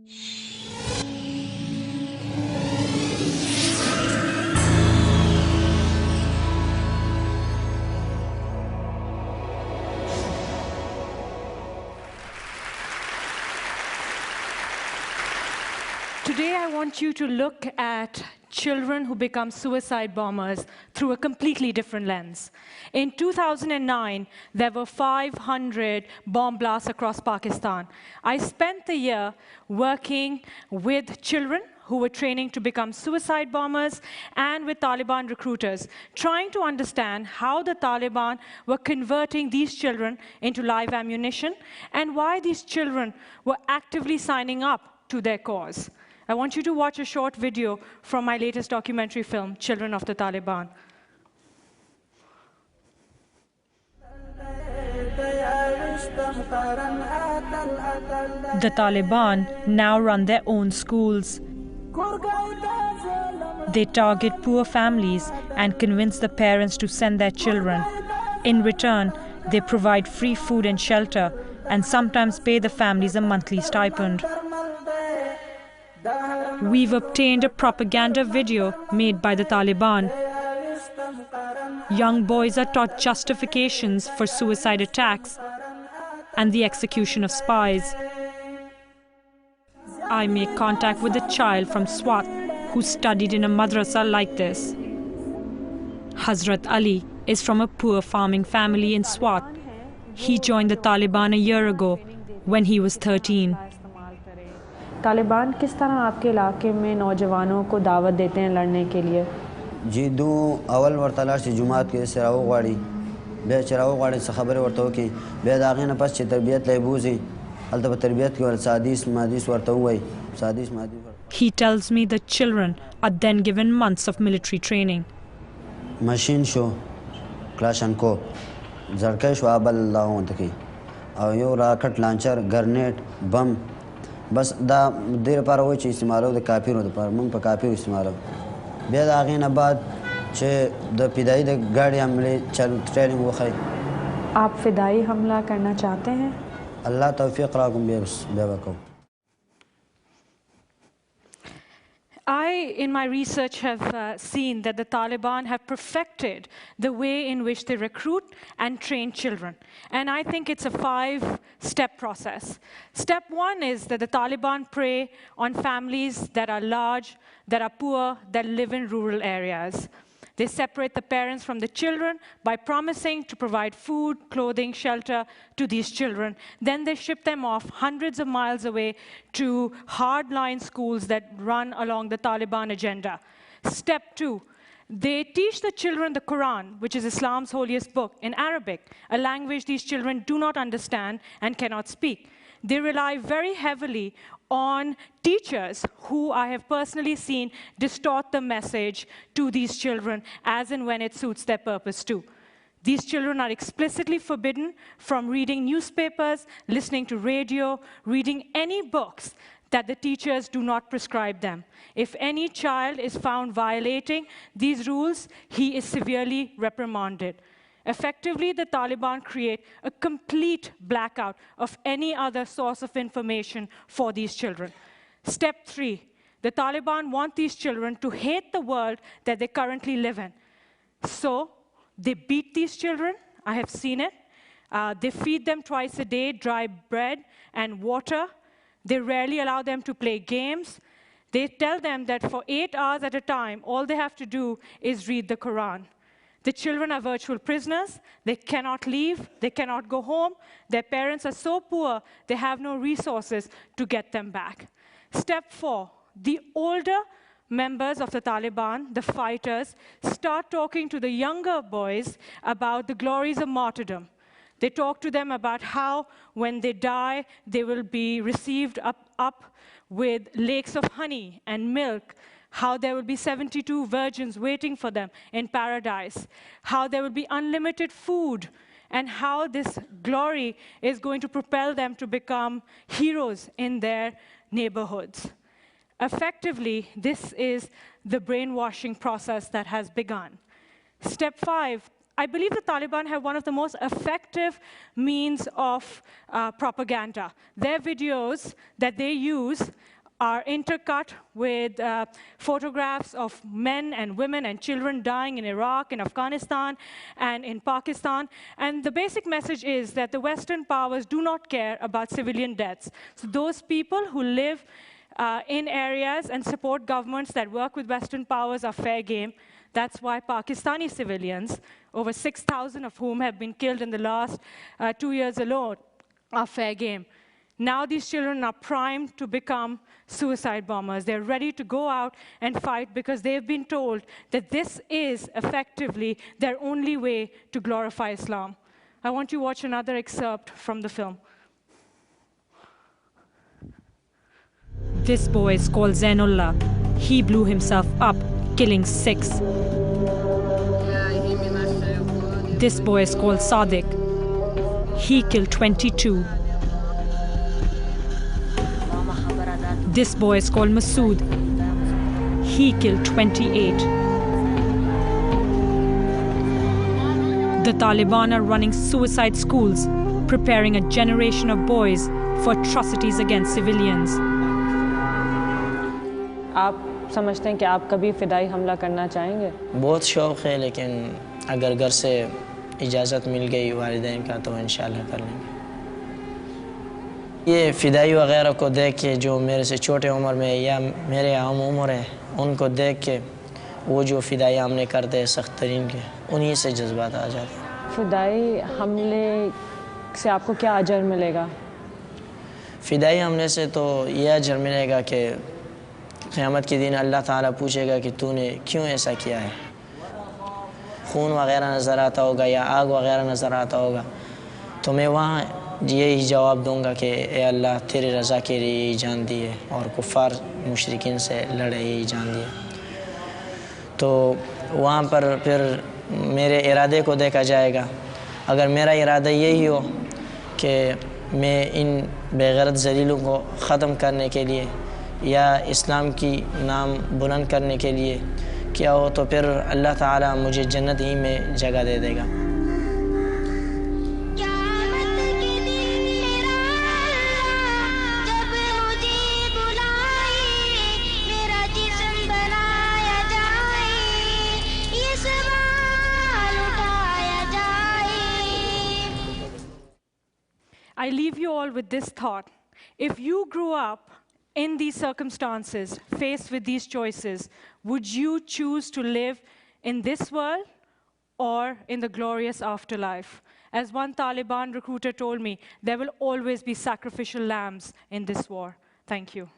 Today, I want you to look at children who become suicide bombers through a completely different lens. In 2009, there were 500 bomb blasts across Pakistan. I spent the year working with children who were training to become suicide bombers and with Taliban recruiters, trying to understand how the Taliban were converting these children into live ammunition and why these children were actively signing up to their cause. I want you to watch a short video from my latest documentary film, Children of the Taliban. The Taliban now run their own schools. They target poor families and convince the parents to send their children. In return, they provide free food and shelter and sometimes pay the families a monthly stipend. We've obtained a propaganda video made by the Taliban. Young boys are taught justifications for suicide attacks and the execution of spies. I make contact with a child from Swat who studied in a madrasa like this. Hazrat Ali is from a poor farming family in Swat. He joined the Taliban a year ago when he was 13. Taliban किस तरह आपके इलाके में नौजवानों को दावत देते हैं लड़ने के लिए? जी दो अवल वर्तलार से जुमात के सराव गाड़ी बे चराव गाड़ी से खबर वर्तो की बे दागे न पस तरबियत लेबूजी अलत तरबियत के सादिस मादिस वर्तो हुई सादिस मादिस. He tells me the children are then given months of military training. Machine शो क्लाशनको जरके शो अबल अल्लाह तकी और यो रॉकेट लॉन्चर ग्रेनेड बम बस दा देर पर वो चीज़ इस्तेमाल हो तो काफ़ी होता पर मंग पर काफ़ी इस्तेमाल हो बेद आगे न बाद चे द पिदाई द गाड़ी हमले चल ट्रेनिंग वो खाई. आप फिदाई हमला करना चाहते हैं? अल्लाह तौफीक राकुम बेबको. I, in my research, have seen that the Taliban have perfected the way in which they recruit and train children. And I think it's a 5-step process. Step 1 is that the Taliban prey on families that are large, that are poor, that live in rural areas. They separate the parents from the children by promising to provide food, clothing, shelter to these children. Then they ship them off hundreds of miles away to hardline schools that run along the Taliban agenda. Step 2, they teach the children the Quran, which is Islam's holiest book, in Arabic, a language these children do not understand and cannot speak. They rely very heavily on teachers who I have personally seen distort the message to these children as and when it suits their purpose too. These children are explicitly forbidden from reading newspapers, listening to radio, reading any books that the teachers do not prescribe them. If any child is found violating these rules, he is severely reprimanded. Effectively, the Taliban create a complete blackout of any other source of information for these children. Step 3, the Taliban want these children to hate the world that they currently live in. So they beat these children. I have seen it. They feed them twice a day dry bread and water. They rarely allow them to play games. They tell them that for 8 hours at a time, all they have to do is read the Quran. The children are virtual prisoners. They cannot leave. They cannot go home. Their parents are so poor, they have no resources to get them back. Step 4, the older members of the Taliban, the fighters, start talking to the younger boys about the glories of martyrdom. They talk to them about how, when they die, they will be received up with lakes of honey and milk, how there will be 72 virgins waiting for them in paradise, how there will be unlimited food, and how this glory is going to propel them to become heroes in their neighborhoods. Effectively, this is the brainwashing process that has begun. Step 5, I believe the Taliban have one of the most effective means of propaganda. Their videos that they use are intercut with photographs of men and women and children dying in Iraq, in Afghanistan, and in Pakistan. And the basic message is that the Western powers do not care about civilian deaths. So those people who live in areas and support governments that work with Western powers are fair game. That's why Pakistani civilians, over 6,000 of whom have been killed in the last 2 years alone, are fair game. Now these children are primed to become suicide bombers. They're ready to go out and fight because they've been told that this is effectively their only way to glorify Islam. I want you to watch another excerpt from the film. This boy is called Zainullah. He blew himself up, killing 6. This boy is called Sadiq. He killed 22. This boy is called Masood. He killed 28. The Taliban are running suicide schools, preparing a generation of boys for atrocities against civilians. आप समझते हैं कि आप कभी फ़िदाई हमला करना चाहेंगे? बहुत शौक़ है, लेकिन अगर घर से इजाज़त मिल गई वालिदैन का तो इंशाल्लाह कर लेंगे। ये फ़िदाई वग़ैरह को देख के जो मेरे से छोटे उम्र में या मेरे आम उम्र है, उनको देख के वो जो फ़िदाई हमले करते हैं सख्त तरीन के, उन्हीं से जज्बात आ जाते हैं। फ़िदाई हमले से आपको क्या अजर मिलेगा? फ़िदाई हमले से तो ये अजर मिलेगा कि क़यामत के दिन अल्लाह ताला पूछेगा कि तूने क्यों ऐसा किया है। खून वग़ैरह नज़र आता होगा या आग वग़ैरह नज़र आता होगा, तो मैं वहाँ यही जवाब दूंगा कि ए अल्लाह तेरी रज़ा के लिए यही जान दी है और कुफ़ार मुशरिकीन से लड़े यही जान दिया। तो वहाँ पर फिर मेरे इरादे को देखा जाएगा। अगर मेरा इरादा यही हो कि मैं इन बेगैरत ज़लीलों को ख़त्म करने के लिए या इस्लाम की नाम बुलंद करने के लिए क्या हो, तो फिर अल्लाह ताला मुझे जन्नत ही में जगह दे देगा। I leave you all with this thought. If you grew up in these circumstances, faced with these choices, would you choose to live in this world or in the glorious afterlife? As one Taliban recruiter told me, there will always be sacrificial lambs in this war. Thank you.